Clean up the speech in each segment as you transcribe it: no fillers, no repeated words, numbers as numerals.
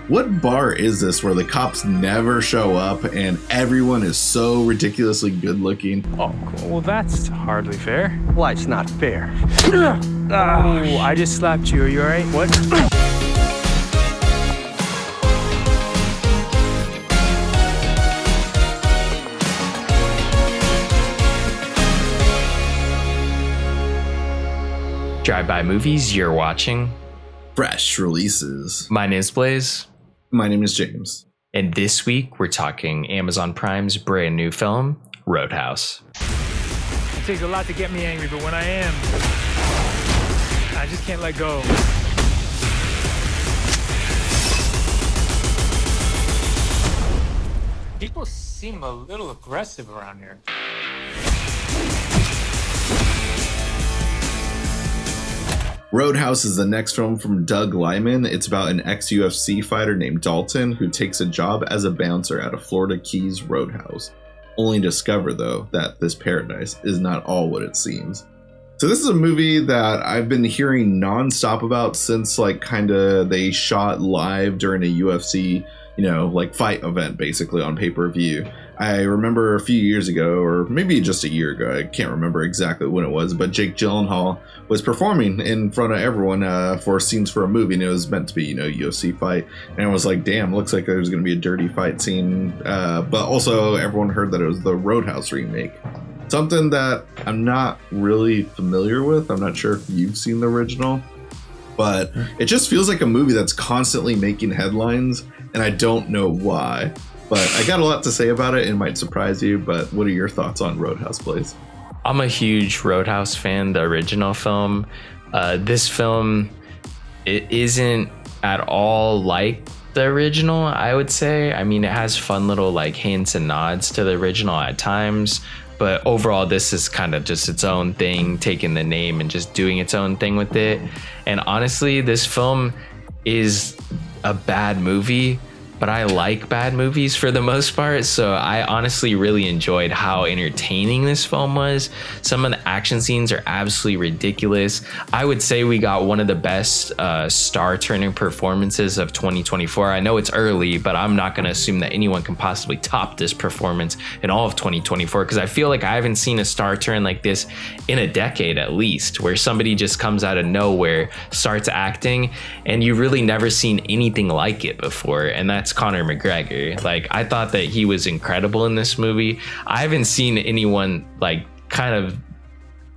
What bar is this where the cops never show up and everyone is so ridiculously good looking? Oh, cool. Well, that's hardly fair. Life's not fair. Oh, I just slapped you. Are you all right? What? Drive-by movies, you're watching Fresh releases. My name is Blaze. My name is James. And this week we're talking Amazon Prime's brand new film, Roadhouse. It takes a lot to get me angry, but when I am, I just can't let go. People seem a little aggressive around here. Roadhouse is the next film from Doug Liman. It's about an ex-UFC fighter named Dalton who takes a job as a bouncer at a Florida Keys roadhouse, only to discover, though, that this paradise is not all what it seems. So this is a movie that I've been hearing nonstop about since they shot live during a UFC, fight event basically on pay-per-view. I remember a few years ago, or maybe just a year ago, I can't remember exactly when it was, but Jake Gyllenhaal was performing in front of everyone for scenes for a movie, and it was meant to be, UFC fight. And I was like, damn, looks like there's going to be a dirty fight scene. But also everyone heard that it was the Roadhouse remake. Something that I'm not really familiar with. I'm not sure if you've seen the original, but it just feels like a movie that's constantly making headlines, and I don't know why. But I got a lot to say about it. It might surprise you, but what are your thoughts on Roadhouse, Blaze? I'm a huge Roadhouse fan, the original film. This film, it isn't at all like the original, I would say. I mean, it has fun little hints and nods to the original at times, but overall this is kind of just its own thing, taking the name and just doing its own thing with it. And honestly, this film is a bad movie, but I like bad movies for the most part, so I honestly really enjoyed how entertaining this film was. Some of the action scenes are absolutely ridiculous. I would say we got one of the best star-turning performances of 2024. I know it's early, but I'm not going to assume that anyone can possibly top this performance in all of 2024, because I feel like I haven't seen a star turn like this in a decade at least, where somebody just comes out of nowhere, starts acting, and you've really never seen anything like it before, and that's Conor McGregor. I thought that he was incredible in this movie. I haven't seen anyone kind of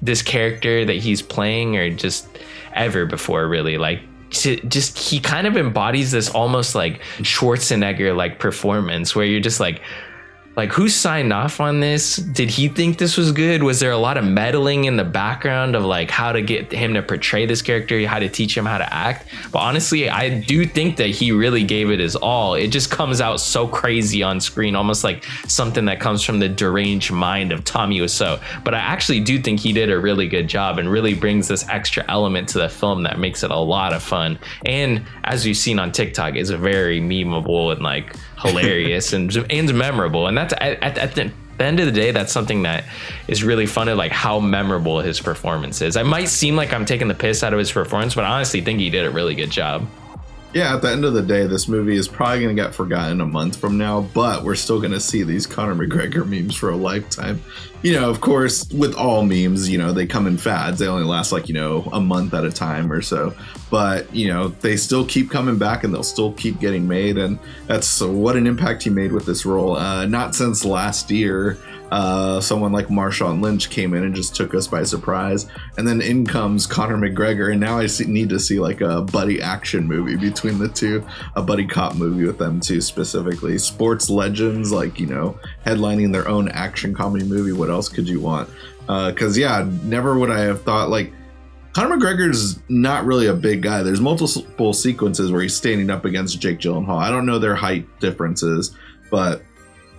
this character that he's playing or just ever before, really. Just he kind of embodies this almost Schwarzenegger performance where you're just like who signed off on this? Did he think this was good? Was there a lot of meddling in the background of how to get him to portray this character, how to teach him how to act? But honestly, I do think that he really gave it his all. It just comes out so crazy on screen, almost like something that comes from the deranged mind of Tommy Wiseau. But I actually do think he did a really good job and really brings this extra element to the film that makes it a lot of fun. And as you've seen on TikTok, it's very memeable and hilarious and memorable. And that's at the end of the day, that's something that is really fun at how memorable his performance is. I might seem like I'm taking the piss out of his performance, but I honestly think he did a really good job. Yeah, at the end of the day, this movie is probably going to get forgotten a month from now, but we're still going to see these Conor McGregor memes for a lifetime. Of course, with all memes, they come in fads. They only last a month at a time or so. But, they still keep coming back and they'll still keep getting made. And that's what an impact he made with this role. Not since last year. Someone like Marshawn Lynch came in and just took us by surprise, and then in comes Conor McGregor, and now I need to see a buddy action movie between the two, a buddy cop movie with them two specifically. Sports legends headlining their own action comedy movie. What else could you want? Because never would I have thought Conor McGregor's not really a big guy. There's multiple sequences where he's standing up against Jake Gyllenhaal. I don't know their height differences, but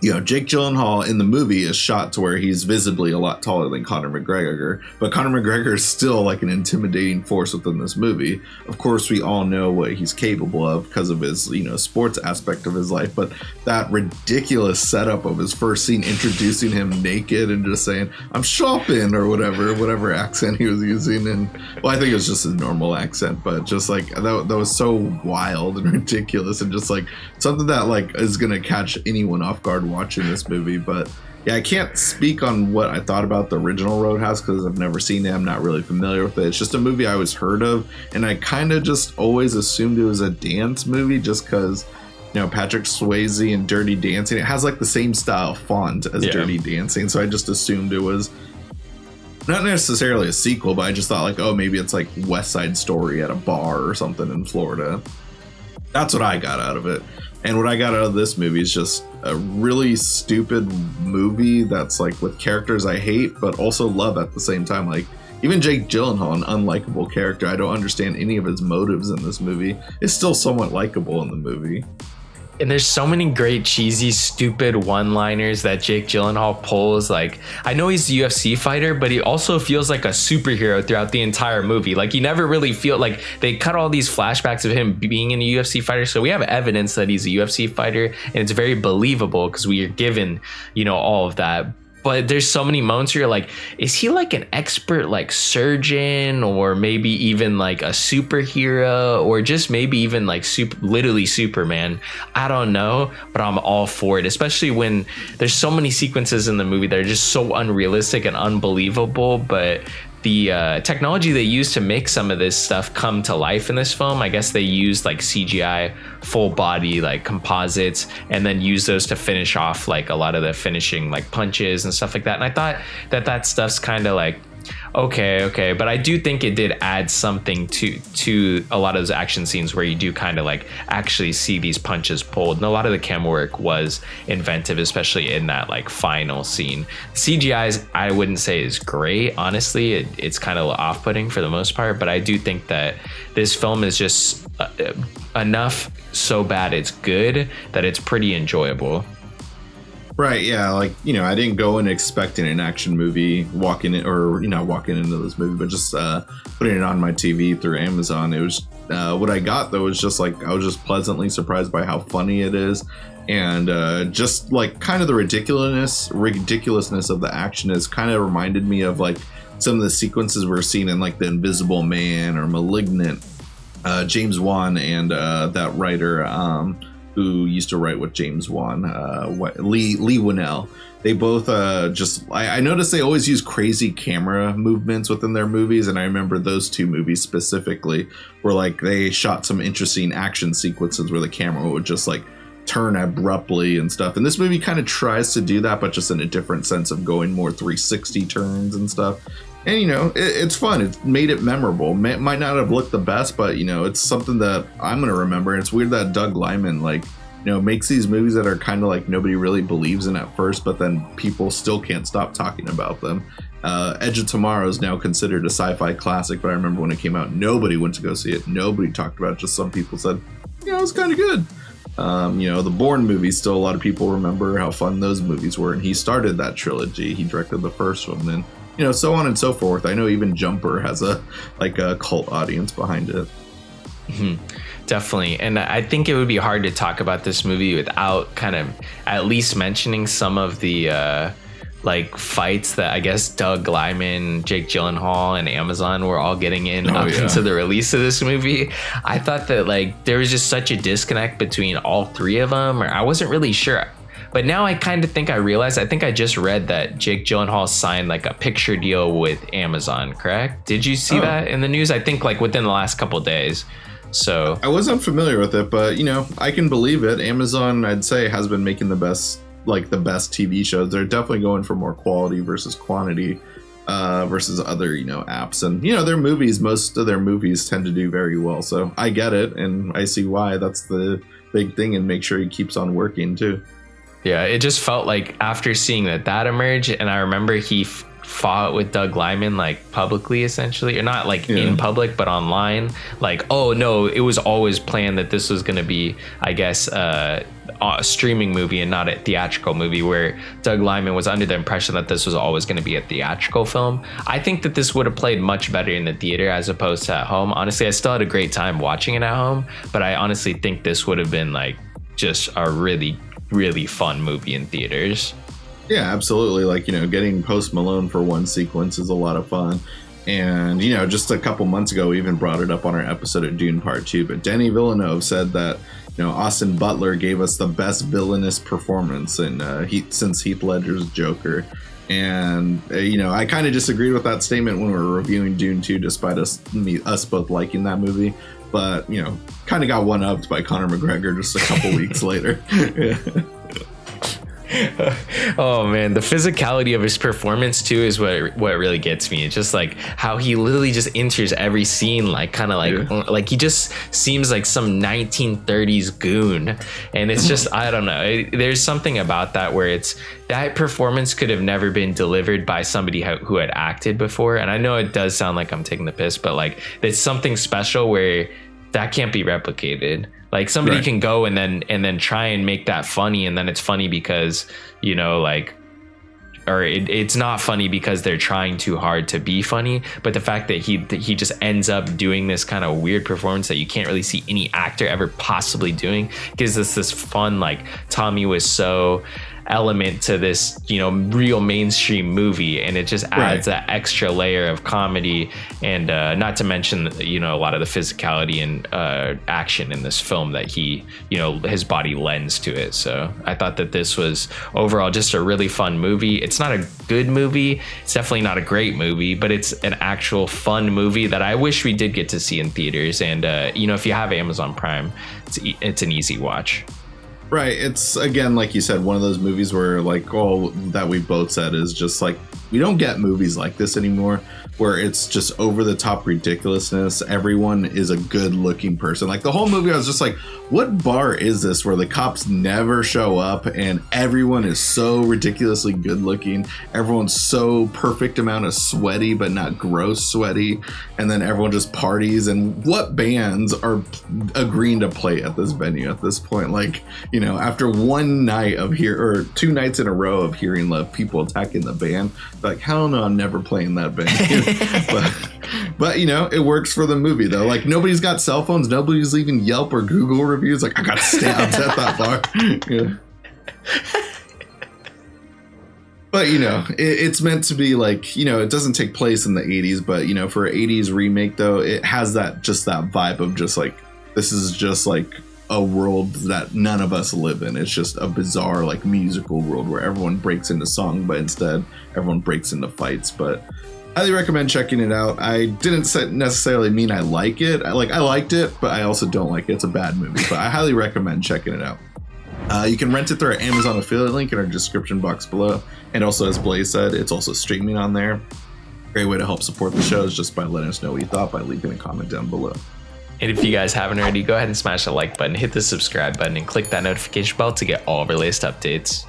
Jake Gyllenhaal in the movie is shot to where he's visibly a lot taller than Conor McGregor, but Conor McGregor is still like an intimidating force within this movie. Of course, we all know what he's capable of because of his, sports aspect of his life, but that ridiculous setup of his first scene introducing him naked and just saying, I'm shopping, or whatever accent he was using. And well, I think it was just his normal accent, but just like that was so wild and ridiculous, and just like something that like is going to catch anyone off guard watching this movie. But yeah, I can't speak on what I thought about the original Roadhouse because I've never seen it. I'm not really familiar with it. It's just a movie I always heard of, and I kind of just always assumed it was a dance movie just because Patrick Swayze and Dirty Dancing, it has like the same style font as Dirty Dancing, so I just assumed it was not necessarily a sequel, but I just thought like, oh, maybe it's like West Side Story at a bar or something in Florida. That's what I got out of it. And what I got out of this movie is just a really stupid movie that's like with characters I hate, but also love at the same time. Like even Jake Gyllenhaal, an unlikable character, I don't understand any of his motives in this movie, is still somewhat likable in the movie. And there's so many great cheesy, stupid one-liners that Jake Gyllenhaal pulls. Like, I know he's a UFC fighter, but he also feels like a superhero throughout the entire movie. Like, you never really feel like they cut all these flashbacks of him being a UFC fighter. So we have evidence that he's a UFC fighter, and it's very believable because we are given, all of that. But there's so many moments where you're like, is he like an expert like surgeon, or maybe even like a superhero, or just maybe even like literally Superman? I don't know, but I'm all for it, especially when there's so many sequences in the movie that are just so unrealistic and unbelievable. But the technology they used to make some of this stuff come to life in this film, I guess they used like CGI, full body, like composites, and then use those to finish off like a lot of the finishing like punches and stuff like that. And I thought that stuff's kind of like, okay, but I do think it did add something to a lot of those action scenes where you do kind of like actually see these punches pulled, and a lot of the camera work was inventive, especially in that like final scene. CGI I wouldn't say is great, honestly. It's kind of off-putting for the most part, but I do think that this film is just enough so bad it's good that it's pretty enjoyable. Right, yeah, like, I didn't go in expecting an action movie walking into this movie, but just putting it on my TV through Amazon. It was what I got though was just like, I was just pleasantly surprised by how funny it is, and just like kind of the ridiculousness of the action is kind of reminded me of like some of the sequences we're seeing in like The Invisible Man or Malignant. James Wan and that writer who used to write with James Wan, Lee Winnell. They both I noticed they always use crazy camera movements within their movies, and I remember those two movies specifically where like they shot some interesting action sequences where the camera would just like turn abruptly and stuff. And this movie kind of tries to do that, but just in a different sense of going more 360 turns and stuff. And it's fun. It's made it memorable. Might not have looked the best, but it's something that I'm gonna remember. And it's weird that Doug Liman makes these movies that are kind of like nobody really believes in at first, but then people still can't stop talking about them. Edge of Tomorrow is now considered a sci-fi classic, but I remember when it came out, nobody went to go see it. Nobody talked about it. Just some people said, it was kind of good. The Bourne movies, still a lot of people remember how fun those movies were, and he started that trilogy. He directed the first one, and so on and so forth. I know even Jumper has a cult audience behind it. Definitely. And I think it would be hard to talk about this movie without kind of at least mentioning some of the fights that I guess Doug Liman, Jake Gyllenhaal, and Amazon were all getting into the release of this movie. I thought that there was just such a disconnect between all three of them, or I wasn't really sure. But now I kind of think I realized, I think I just read that Jake Gyllenhaal signed like a picture deal with Amazon, correct? Did you see that in the news? I think within the last couple of days. So I wasn't familiar with it, but I can believe it. Amazon, I'd say, has been making the best TV shows. They're definitely going for more quality versus quantity versus other, apps. And, their movies, most of their movies tend to do very well. So I get it. And I see why. That's the big thing, and make sure he keeps on working too. Yeah, it just felt like after seeing that emerged, and I remember fought with Doug Liman like publicly, essentially, or not like in public but online, like, oh no, it was always planned that this was going to be, I guess, a streaming movie and not a theatrical movie, where Doug Liman was under the impression that this was always going to be a theatrical film. I think that this would have played much better in the theater as opposed to at home. Honestly, I still had a great time watching it at home, but I honestly think this would have been like just a really, really fun movie in theaters. Yeah, absolutely. Like, you know, getting Post Malone for one sequence is a lot of fun. And, you know, just a couple months ago, we even brought it up on our episode of Dune Part 2. But Denis Villeneuve said that, you know, Austin Butler gave us the best villainous performance since Heath Ledger's Joker. And, you know, I kind of disagreed with that statement when we were reviewing Dune 2, despite us both liking that movie. But, you know, kind of got one-upped by Conor McGregor just a couple weeks later. Oh man, the physicality of his performance too is what really gets me. It's just like how he literally just enters every scene like kind of like he just seems like some 1930s goon, and it's just, I don't know, there's something about that where it's, that performance could have never been delivered by somebody who had acted before. And I know it does sound like I'm taking the piss, but like it's something special where that can't be replicated. Like somebody can go and then try and make that funny, and then it's funny because, you know, like, or it's not funny because they're trying too hard to be funny. But the fact that he just ends up doing this kind of weird performance that you can't really see any actor ever possibly doing gives us this fun, like, Tommy Wiseau element to this, you know, real mainstream movie, and it just adds that extra layer of comedy, and not to mention, you know, a lot of the physicality and action in this film that he, you know, his body lends to it. So I thought that this was overall just a really fun movie. It's not a good movie, it's definitely not a great movie, but it's an actual fun movie that I wish we did get to see in theaters. And you know, if you have Amazon Prime, it's an easy watch. Right. It's, again, like you said, one of those movies where, like, all that we both said is just like, we don't get movies like this anymore, where it's just over the top ridiculousness. Everyone is a good looking person. Like, the whole movie, I was just like, what bar is this where the cops never show up and everyone is so ridiculously good looking? Everyone's so perfect amount of sweaty, but not gross sweaty. And then everyone just parties. And what bands are agreeing to play at this venue at this point? Like, you know, after one night of or 2 nights in a row of hearing people attacking the band, like, hell no, I'm never playing that band. but you know, it works for the movie though. Like, nobody's got cell phones, nobody's leaving Yelp or Google reviews. Like, I got stabbed at that bar. Yeah. But, you know, it's meant to be like, you know, it doesn't take place in the 80s, but, you know, for an 80s remake though, it has that vibe of just like, this is just like a world that none of us live in. It's just a bizarre, like, musical world where everyone breaks into song, but instead everyone breaks into fights. But highly recommend checking it out. I didn't necessarily mean I like it. I liked it, but I also don't like it. It's a bad movie, but I highly recommend checking it out. You can rent it through our Amazon affiliate link in our description box below. And also, as Blaze said, it's also streaming on there. Great way to help support the show is just by letting us know what you thought by leaving a comment down below. And if you guys haven't already, go ahead and smash the like button, hit the subscribe button, and click that notification bell to get all of our latest updates.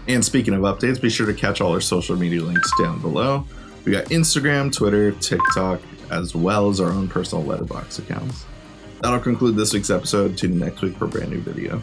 And speaking of updates, be sure to catch all our social media links down below. We got Instagram, Twitter, TikTok, as well as our own personal Letterboxd accounts. That'll conclude this week's episode. Tune in next week for a brand new video.